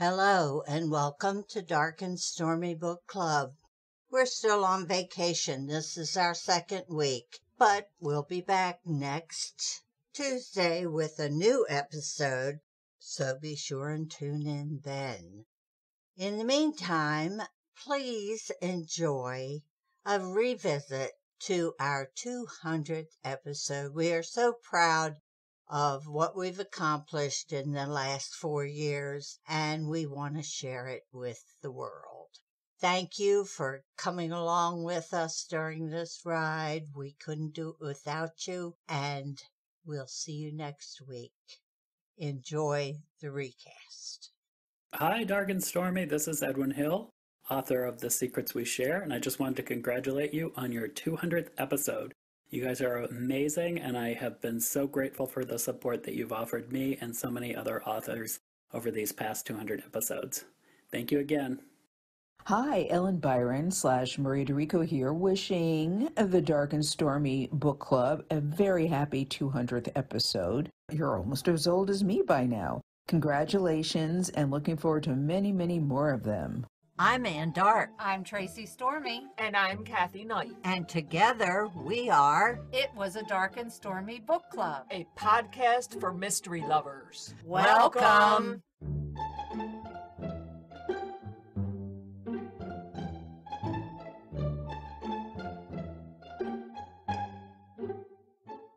Hello and welcome to Dark and Stormy Book Club. We're still on vacation. This is our second week, but we'll be back next Tuesday with a new episode, so be sure and tune in then. In the meantime, please enjoy a revisit to our 200th episode. We are so proud of what we've accomplished in the last 4 years, and we want to share it with the world. Thank you for coming along with us during this ride. We couldn't do it without you, and we'll see you next week. Enjoy the recast. Hi, Dark and Stormy. This is Edwin Hill, author of The Secrets We Share, and I just wanted to congratulate you on your 200th episode. You guys are amazing, and I have been so grateful for the support that you've offered me and so many other authors over these past 200 episodes. Thank you again. Hi, Ellen Byron / Marie DeRico here, wishing the Dark and Stormy Book Club a very happy 200th episode. You're almost as old as me by now. Congratulations, and looking forward to many, many more of them. I'm Ann Dark. I'm Tracy Stormy. And I'm Kathy Knight. And together we are It Was a Dark and Stormy Book Club, a podcast for mystery lovers. Welcome.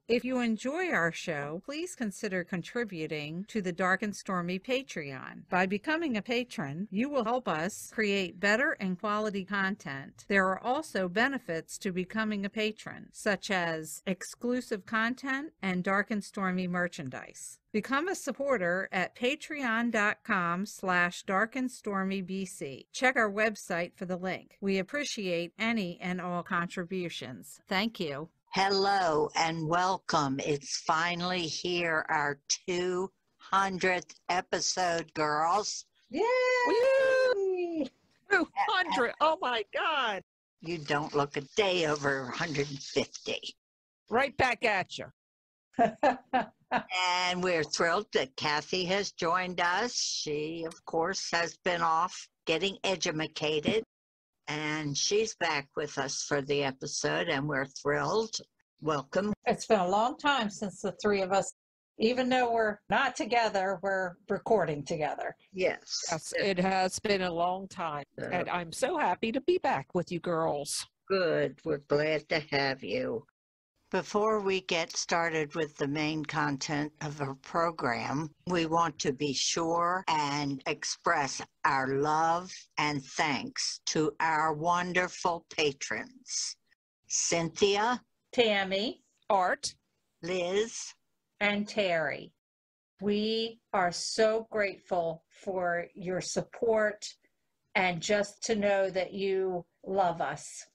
If you enjoy our show, please consider contributing to the Dark and Stormy Patreon. By becoming a patron, you will help us create better and quality content. There are also benefits to becoming a patron, such as exclusive content and Dark and Stormy merchandise. Become a supporter at patreon.com/darkandstormybc. Check our website for the link. We appreciate any and all contributions. Thank you. Hello and welcome. It's finally here, our 200th episode, girls. Yay! 200! Oh my God! You don't look a day over 150. Right back at you. And we're thrilled that Kathy has joined us. She, of course, has been off getting edumacated. And she's back with us for the episode, and we're thrilled. Welcome. It's been a long time since the three of us, even though we're not together, we're recording together. Yes. Yes, it has been a long time. And I'm so happy to be back with you girls. Good. We're glad to have you. Before we get started with the main content of our program, we want to be sure and express our love and thanks to our wonderful patrons. Cynthia, Tammy, Art, Liz, and Terry. We are so grateful for your support and just to know that you love us.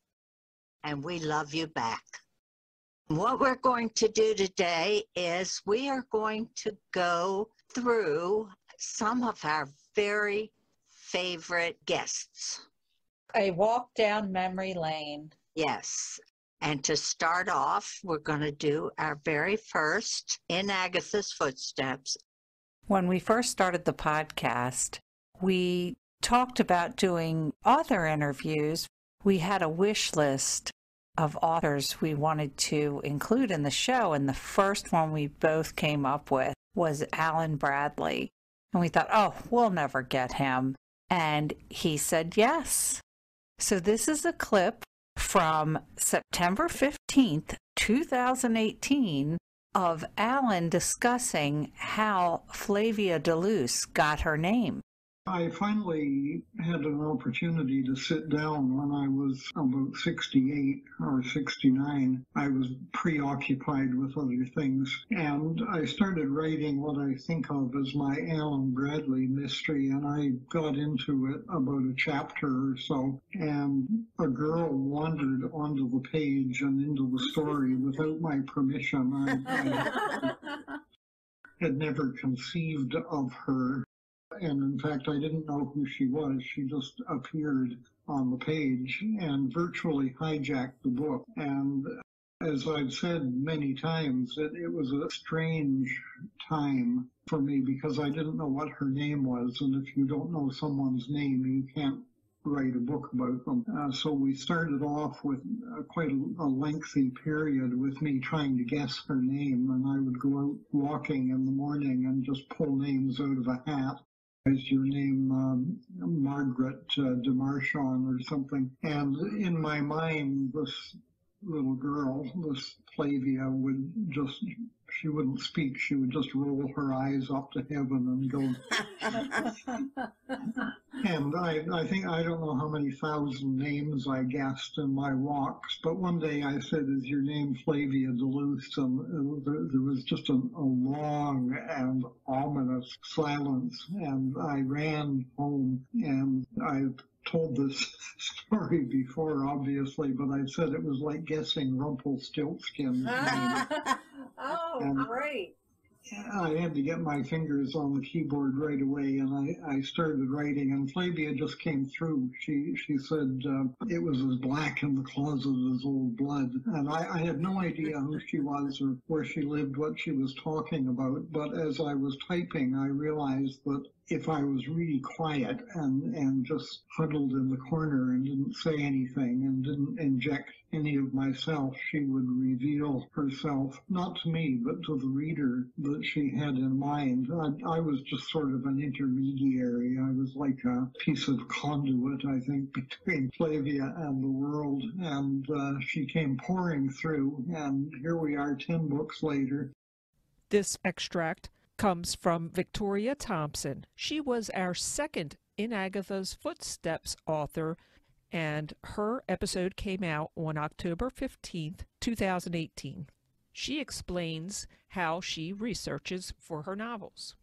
and we love you back. What we're going to do today is we are going to go through some of our very favorite guests. A walk down memory lane. Yes. And to start off, we're going to do our very first In Agatha's Footsteps. When we first started the podcast, we talked about doing author interviews. We had a wish list of authors we wanted to include in the show, and the first one we both came up with was Alan Bradley. And we thought, oh, we'll never get him. And he said yes. So this is a clip from September 15th, 2018, of Alan discussing how Flavia de Luce got her name. I finally had an opportunity to sit down when I was about 68 or 69. I was preoccupied with other things, and I started writing what I think of as my Alan Bradley mystery, and I got into it about a chapter or so, and a girl wandered onto the page and into the story without my permission. I had never conceived of her. And in fact, I didn't know who she was. She just appeared on the page and virtually hijacked the book. And As I've said many times, it was a strange time for me because I didn't know what her name was. And if you don't know someone's name, you can't write a book about them. So we started off with quite a lengthy period with me trying to guess her name. And I would go out walking in the morning and just pull names out of a hat. Is your name Margaret DeMarchon or something? And in my mind, this little girl, this Flavia, she wouldn't speak. She would just roll her eyes up to heaven and go. And I think, I don't know how many thousand names I guessed in my walks, but one day I said, is your name Flavia Duluth? And there was just a long and ominous silence, and I ran home, and I told this story before, obviously, but I said it was like guessing Rumpelstiltskin's name. Oh, great. I had to get my fingers on the keyboard right away, and I started writing, and Flavia just came through. She said it was as black in the closet as old blood, and I had no idea who she was or where she lived, what she was talking about, but as I was typing, I realized that if I was really quiet and just huddled in the corner and didn't say anything and didn't inject any of myself, she would reveal herself, not to me, but to the reader that she had in mind. I was just sort of an intermediary. I was like a piece of conduit, I think, between Flavia and the world. And she came pouring through, and here we are 10 books later. This extract comes from Victoria Thompson. She was our second In Agatha's Footsteps author, and her episode came out on October 15th, 2018. She explains how she researches for her novels.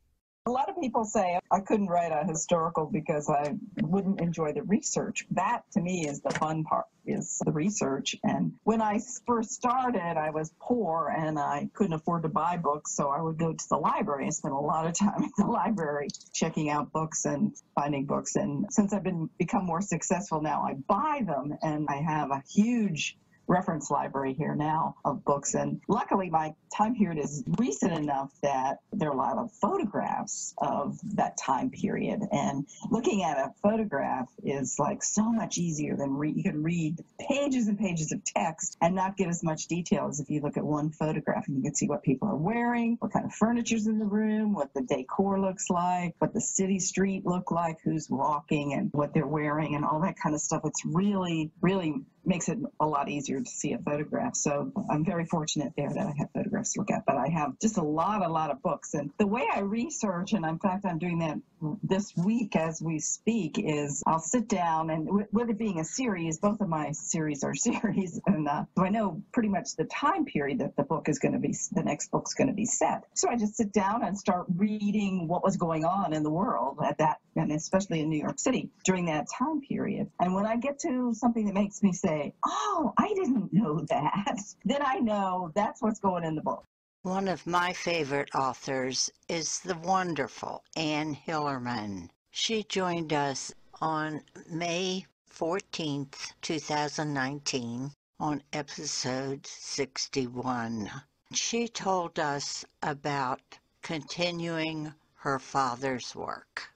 A lot of people say I couldn't write a historical because I wouldn't enjoy the research. That, to me, is the fun part, is the research. And when I first started, I was poor and I couldn't afford to buy books, so I would go to the library and spend a lot of time in the library checking out books and finding books. And since I've become more successful now, I buy them, and I have a huge reference library here now of books. And luckily my time period is recent enough that there are a lot of photographs of that time period. And looking at a photograph is like so much easier than you can read pages and pages of text and not get as much detail as if you look at one photograph and you can see what people are wearing, what kind of furniture's in the room, what the decor looks like, what the city street look like, who's walking and what they're wearing and all that kind of stuff. It's really, really makes it a lot easier to see a photograph. So I'm very fortunate there that I have photographs to look at, but I have just a lot of books. And the way I research, and in fact I'm doing that this week as we speak, is I'll sit down, and with it being a series, both of my series are series, and so I know pretty much the time period that the next book's going to be set. So I just sit down and start reading what was going on in the world at that, and especially in New York City during that time period. And when I get to something that makes me say, oh, I didn't know that, then I know that's what's going in the book. One of my favorite authors is the wonderful Anne Hillerman. She joined us on May 14th, 2019 on episode 61. She told us about continuing her father's work.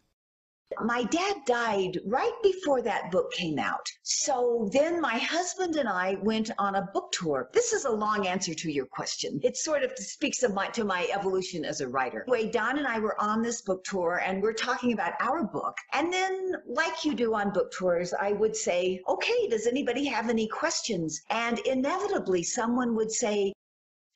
My dad died right before that book came out. So then my husband and I went on a book tour. This is a long answer to your question. It sort of speaks to my evolution as a writer. Anyway, Don and I were on this book tour, and we're talking about our book. And then, like you do on book tours, I would say, okay, does anybody have any questions? And inevitably someone would say,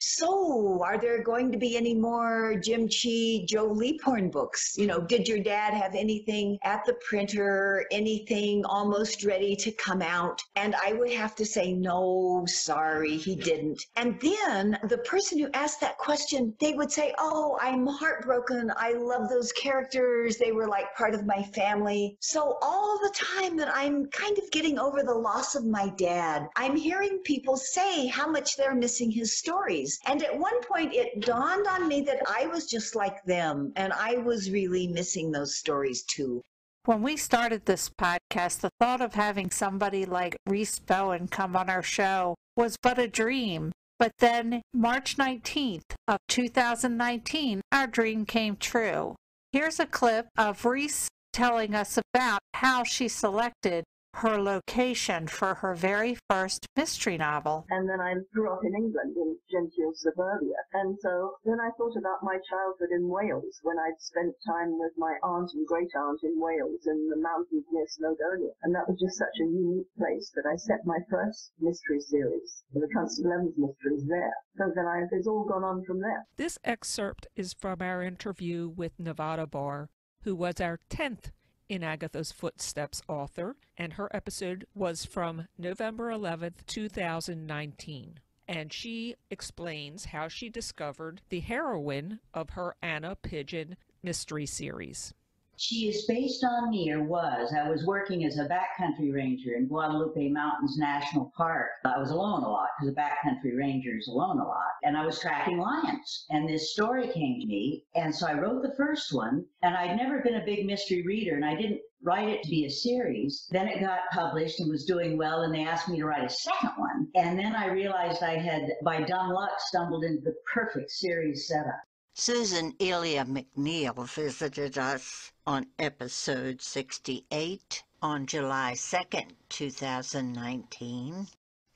so, are there going to be any more Jim Chee, Joe Leaphorn books? You know, did your dad have anything at the printer, anything almost ready to come out? And I would have to say, no, sorry, he didn't. And then the person who asked that question, they would say, oh, I'm heartbroken. I love those characters. They were like part of my family. So all the time that I'm kind of getting over the loss of my dad, I'm hearing people say how much they're missing his stories. And at one point, it dawned on me that I was just like them, and I was really missing those stories too. When we started this podcast, the thought of having somebody like Rhys Bowen come on our show was but a dream. But then March 19th of 2019, our dream came true. Here's a clip of Reese telling us about how she selected her location for her very first mystery novel. And then I grew up in England in genteel suburbia. And so then I thought about my childhood in Wales when I'd spent time with my aunt and great aunt in Wales in the mountains near Snowdonia. And that was just such a unique place that I set my first mystery series, the Constable Evans mysteries, there. So then it's all gone on from there. This excerpt is from our interview with Nevada Barr, who was our 10th In Agatha's Footsteps author, and her episode was from November 11th, 2019. And she explains how she discovered the heroine of her Anna Pigeon mystery series. She is based on me, or was. I was working as a backcountry ranger in Guadalupe Mountains National Park. I was alone a lot because a backcountry ranger is alone a lot. And I was tracking lions. And this story came to me. And so I wrote the first one. And I'd never been a big mystery reader. And I didn't write it to be a series. Then it got published and was doing well. And they asked me to write a second one. And then I realized I had, by dumb luck, stumbled into the perfect series setup. Susan Elia McNeil visited us on episode 68 on July 2nd, 2019,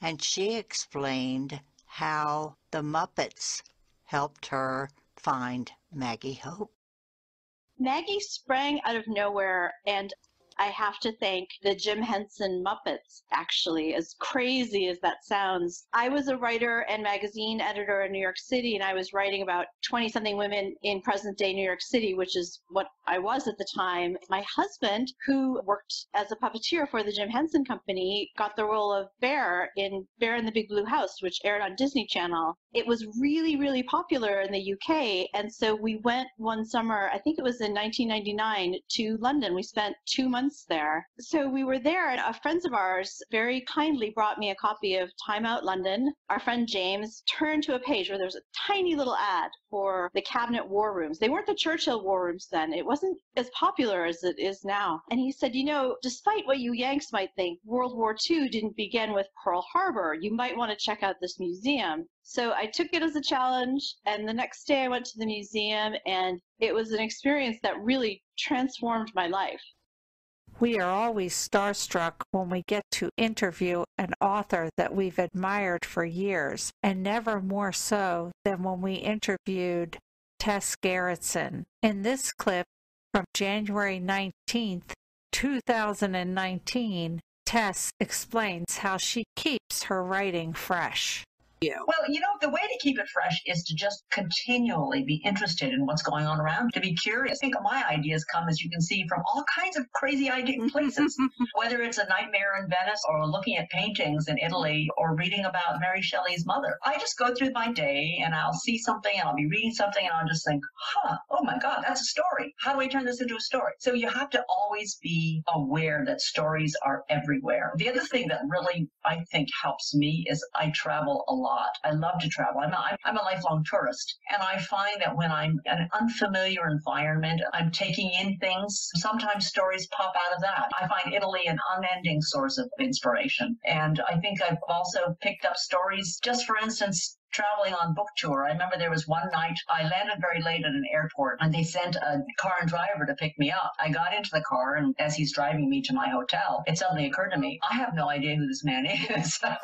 and she explained how the Muppets helped her find Maggie Hope. Maggie sprang out of nowhere, and I have to thank the Jim Henson Muppets, actually, as crazy as that sounds. I was a writer and magazine editor in New York City, and I was writing about 20-something women in present-day New York City, which is what I was at the time. My husband, who worked as a puppeteer for the Jim Henson Company, got the role of Bear in the Big Blue House, which aired on Disney Channel. It was really, really popular in the UK, and so we went one summer, I think it was in 1999, to London. We spent 2 months there. So we were there, and friends of ours very kindly brought me a copy of Time Out London. Our friend James turned to a page where there was a tiny little ad for the Cabinet War Rooms. They weren't the Churchill War Rooms then. It wasn't as popular as it is now. And he said, despite what you Yanks might think, World War II didn't begin with Pearl Harbor. You might want to check out this museum. So I took it as a challenge, and the next day I went to the museum, and it was an experience that really transformed my life. We are always starstruck when we get to interview an author that we've admired for years, and never more so than when we interviewed Tess Gerritsen. In this clip from January 19th, 2019, Tess explains how she keeps her writing fresh. Well, the way to keep it fresh is to just continually be interested in what's going on around, to be curious. I think my ideas come, as you can see, from all kinds of crazy places, whether it's A Nightmare in Venice or looking at paintings in Italy or reading about Mary Shelley's mother. I just go through my day and I'll see something and I'll be reading something and I'll just think, oh my God, that's a story. How do I turn this into a story? So you have to always be aware that stories are everywhere. The other thing that really, I think, helps me is I travel a lot. I love to travel. I'm a lifelong tourist, and I find that when I'm in an unfamiliar environment, I'm taking in things. Sometimes stories pop out of that. I find Italy an unending source of inspiration, and I think I've also picked up stories. Just for instance, traveling on book tour, I remember there was one night I landed very late at an airport and they sent a car and driver to pick me up. I got into the car, and as he's driving me to my hotel, it suddenly occurred to me, I have no idea who this man is. But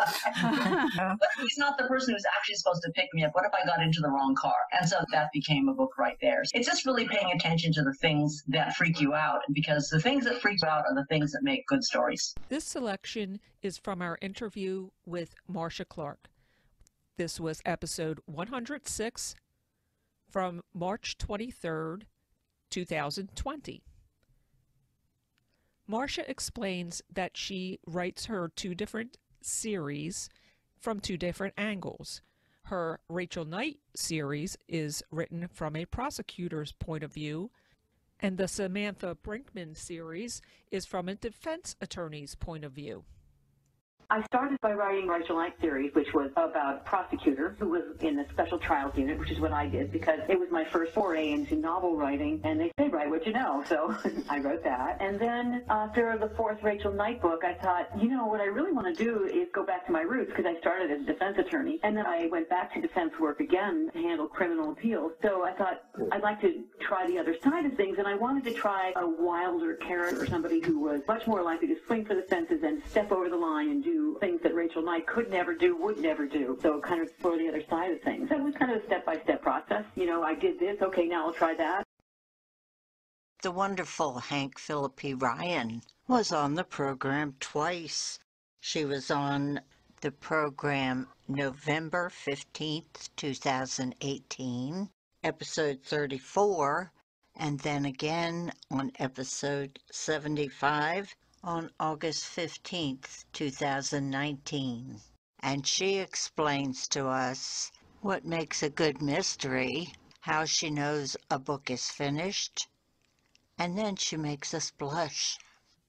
he's not the person who's actually supposed to pick me up. What if I got into the wrong car? And so that became a book right there. It's just really paying attention to the things that freak you out, because the things that freak you out are the things that make good stories. This selection is from our interview with Marcia Clark. This was episode 106 from March 23rd, 2020. Marcia explains that she writes her 2 different series from 2 different angles. Her Rachel Knight series is written from a prosecutor's point of view, and the Samantha Brinkman series is from a defense attorney's point of view. I started by writing Rachel Knight series, which was about a prosecutor who was in the special trials unit, which is what I did because it was my first foray into novel writing, and they say write what you know, so I wrote that. And then after the fourth Rachel Knight book, I thought, you know, what I really want to do is go back to my roots because I started as a defense attorney, and then I went back to defense work again to handle criminal appeals. So I thought I'd like to try the other side of things, and I wanted to try a wilder character, somebody who was much more likely to swing for the fences and step over the line and do things that Rachel Knight could never do, would never do. So kind of explore the other side of things. That was kind of a step-by-step process. You know, I did this, okay, now I'll try that. The wonderful Hank Philippi Ryan was on the program twice. She was on the program November 15th, 2018, episode 34, and then again on episode 75 on August 15th, 2019. And she explains to us what makes a good mystery, how she knows a book is finished, and then she makes us blush.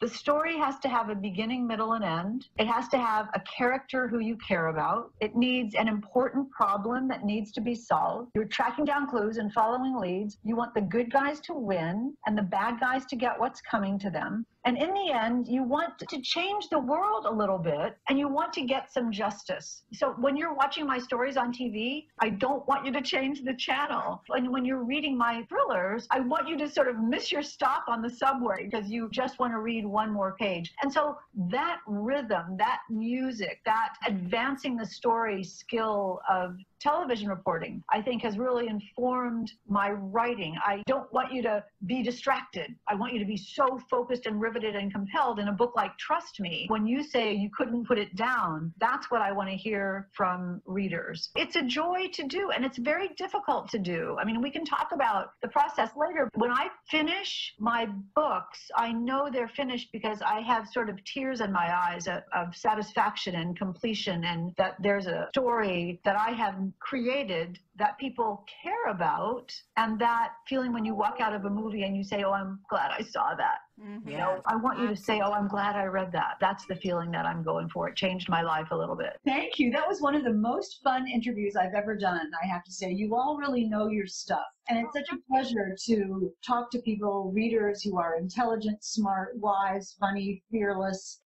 The story has to have a beginning, middle, and end. It has to have a character who you care about. It needs an important problem that needs to be solved. You're tracking down clues and following leads. You want the good guys to win and the bad guys to get what's coming to them. And in the end, you want to change the world a little bit, and you want to get some justice. So when you're watching my stories on TV, I don't want you to change the channel. And when you're reading my thrillers, I want you to sort of miss your stop on the subway because you just want to read one more page. And so that rhythm, that music, that advancing the story skill of television reporting, I think, has really informed my writing. I don't want you to be distracted. I want you to be so focused and riveted and compelled in a book like Trust Me. When you say you couldn't put it down, that's what I want to hear from readers. It's a joy to do, and it's very difficult to do. I mean, we can talk about the process later. When I finish my books, I know they're finished because I have sort of tears in my eyes of satisfaction and completion, and that there's a story that I have created that people care about, and that feeling when you walk out of a movie and you say, oh, I'm glad I saw that. Mm-hmm. You know, I want you to say, oh, I'm glad I read that. That's the feeling that I'm going for. It changed my life a little bit. Thank you. That was one of the most fun interviews I've ever done, I have to say. You all really know your stuff. And it's such a pleasure to talk to people, readers who are intelligent, smart, wise, funny, fearless.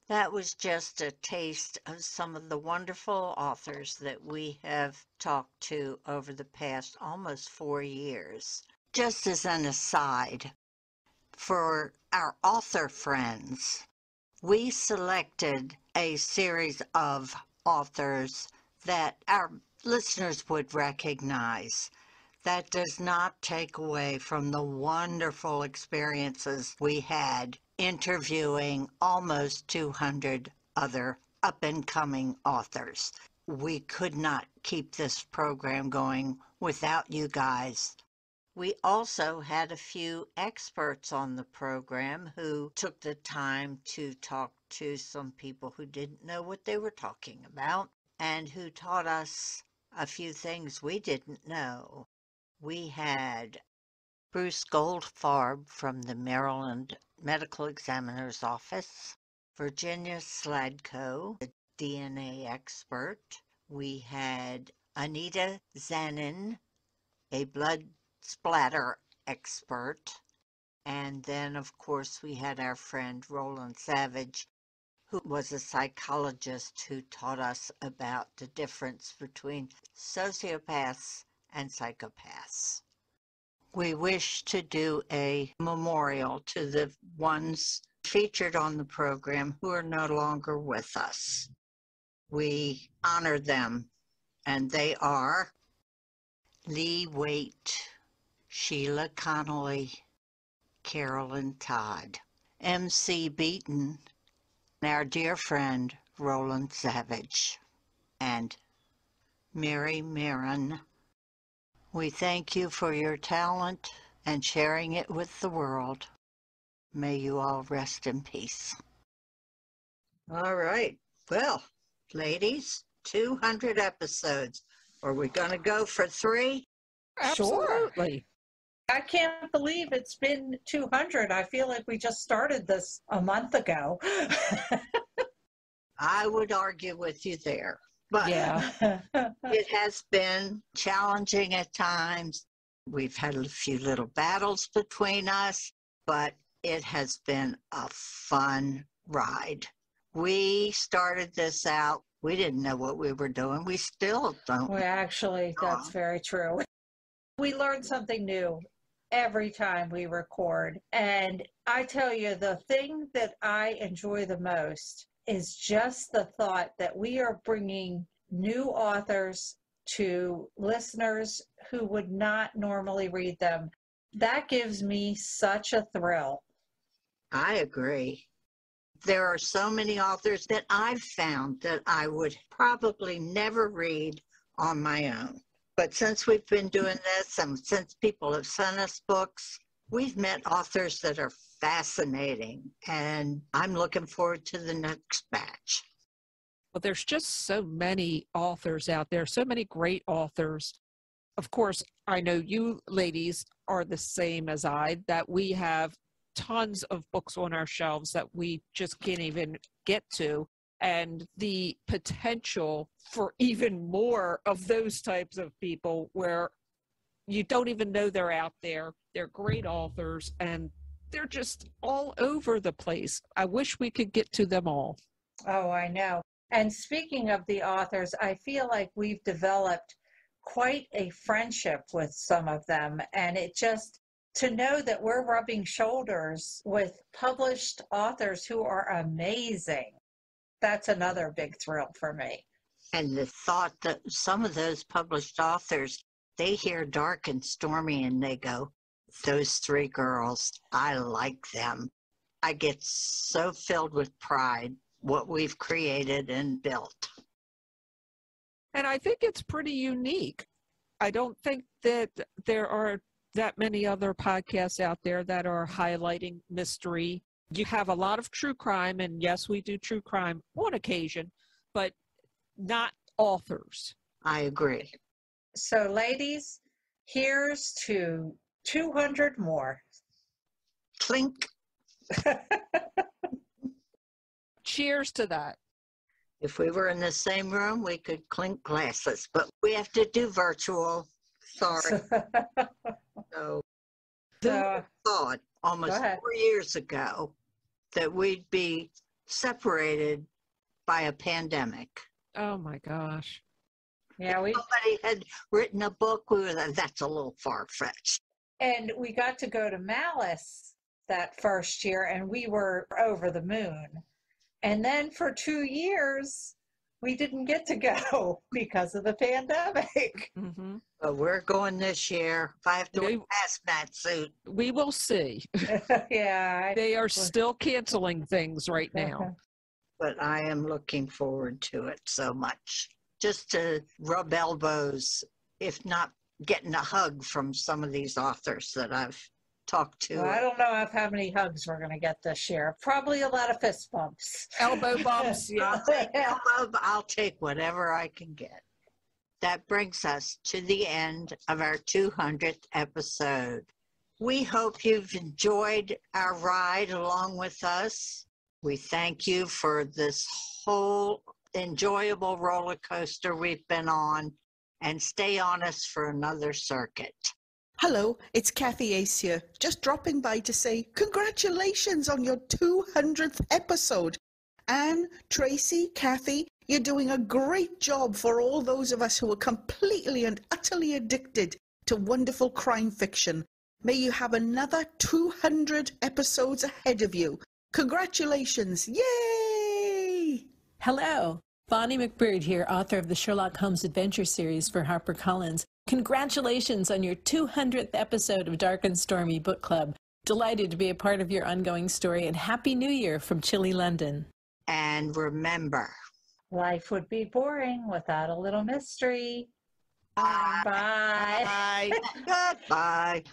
That was just a taste of some of the wonderful authors that we have talked to over the past almost 4 years. Just as an aside, for our author friends, we selected a series of authors that our listeners would recognize. That does not take away from the wonderful experiences we had interviewing almost 200 other up-and-coming authors. We could not keep this program going without you guys. We also had a few experts on the program who took the time to talk to some people who didn't know what they were talking about and who taught us a few things we didn't know. We had Bruce Goldfarb from the Maryland Medical Examiner's Office, Virginia Sladko, the DNA expert. We had Anita Zanin, a blood splatter expert. And then, of course, we had our friend Roland Savage, who was a psychologist who taught us about the difference between sociopaths and psychopaths. We wish to do a memorial to the ones featured on the program who are no longer with us. We honor them, and they are Lee Waite, Sheila Connolly, Carolyn Todd, M.C. Beaton, and our dear friend Roland Savage, and Mary Marin. We thank you for your talent and sharing it with the world. May you all rest in peace. All right. Well, ladies, 200 episodes. Are we going to go for 3? Absolutely. I can't believe it's been 200. I feel like we just started this a month ago. I would argue with you there. But Yeah. it has been challenging at times. We've had a few little battles between us, but it has been a fun ride. We started this out. We didn't know what we were doing. We still don't. Well, actually, that's very true. We learn something new every time we record. And I tell you, the thing that I enjoy the most is just the thought that we are bringing new authors to listeners who would not normally read them. That gives me such a thrill. I agree. There are so many authors that I've found that I would probably never read on my own. But since we've been doing this and since people have sent us books, we've met authors that are fascinating, and I'm looking forward to the next batch. Well, there's just so many authors out there, so many great authors. Of course, I know you ladies are the same as I, that we have tons of books on our shelves that we just can't even get to. And the potential for even more of those types of people where you don't even know they're out there. They're great authors and they're just all over the place. I wish we could get to them all. Oh, I know. And speaking of the authors, I feel like we've developed quite a friendship with some of them. And it just, to know that we're rubbing shoulders with published authors who are amazing, that's another big thrill for me. And the thought that some of those published authors, they hear Dark and Stormy and they go, those three girls, I like them. I get so filled with pride what we've created and built. And I think it's pretty unique. I don't think that there are that many other podcasts out there that are highlighting mystery. You have a lot of true crime, and yes, we do true crime on occasion, but not authors. I agree. So, ladies, here's to 200 more. Clink. Cheers to that. If we were in the same room, we could clink glasses, but we have to do virtual. Sorry. So, who thought almost 4 years ago that we'd be separated by a pandemic? Oh my gosh. Yeah, somebody had written a book. We were like, that's a little far-fetched. And we got to go to Malice that first year, and we were over the moon. And then for 2 years, we didn't get to go because of the pandemic. Mm-hmm. But we're going this year. If I have to wear a hazmat suit. We will see. Yeah. They are still canceling things right now. But I am looking forward to it so much. Just to rub elbows, if not getting a hug from some of these authors that I've talked to. Well, I don't know how many hugs we're going to get this year. Probably a lot of fist bumps. Elbow bumps. Yeah. I'll take whatever I can get. That brings us to the end of our 200th episode. We hope you've enjoyed our ride along with us. We thank you for this whole enjoyable roller coaster we've been on, and stay on us for another circuit. Hello, it's Kathy Ace here, just dropping by to say congratulations on your 200th episode. Anne, Tracy, Kathy, you're doing a great job for all those of us who are completely and utterly addicted to wonderful crime fiction. May you have another 200 episodes ahead of you. Congratulations. Yay! Hello, Bonnie McBird here, author of the Sherlock Holmes Adventure series for HarperCollins. Congratulations on your 200th episode of Dark and Stormy Book Club. Delighted to be a part of your ongoing story, and Happy New Year from chilly London. And remember, life would be boring without a little mystery. Bye. Bye. Goodbye.